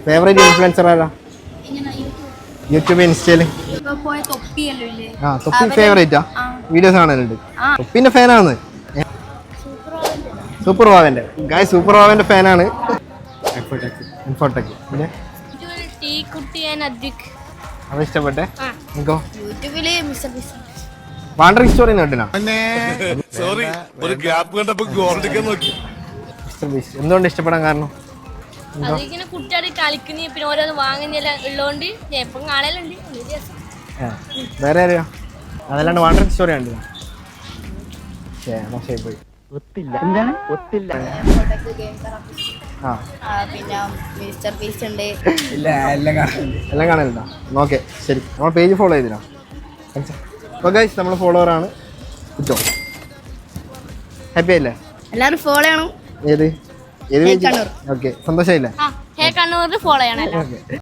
Favourite influencer ആരാ? YouTube ഇൻസ്റ്റയില് തൊപ്പി ഫേവറേറ്റാ? വീഡിയോസ് കാണലുണ്ട്. തൊപ്പിന്റെ ഫാനാണ്. സൂപ്പർ വാവന്റെ സൂപ്പർ വാവന്റെ ഫാനാണ്. ഇൻഫോടെക് പിന്നെ അത് ഇഷ്ടപ്പെട്ടെ? നിങ്ങോ? Wandering story കേട്ടിനാ? എന്തുകൊണ്ട് ഇഷ്ടപ്പെടാൻ കാരണം? കുട്ടികളെ കളിക്കുന്ന പിന്നെ ഓരോന്ന് വാങ്ങുന്നില്ല ഉള്ളതുകൊണ്ട് എപ്പം കാണലുണ്ട്. വേറെ അറിയാം അതല്ലാണ്ട് വാണ്ടറിംഗ് സ്റ്റോറി കണ്ടില്ല. മോശമായി പോയി. ഒത്തില്ല. എന്താണ് ഒത്തില്ല? പിന്നെ മിസ്റ്റർ ബീസ്റ്റ് ഉണ്ട്. എല്ലാം കാണലുണ്ടോ? ഓക്കെ ശരി, നമ്മൾ പേജ് ഫോളോ ചെയ്തില്ല. അപ്പോൾ ഗൈസ് നമ്മൾ ഫോളോവറാണ്. കുറ്റോ ഹാപ്പി ആയില്ലേ? എല്ലാവരും ഫോളോ ചെയ്യണം. ഏത് പേജ്? ഓക്കെ, സന്തോഷമായില്ലേ? കണ്ണൂരിൽ ഫോളോ ചെയ്യണം. ഓക്കെ.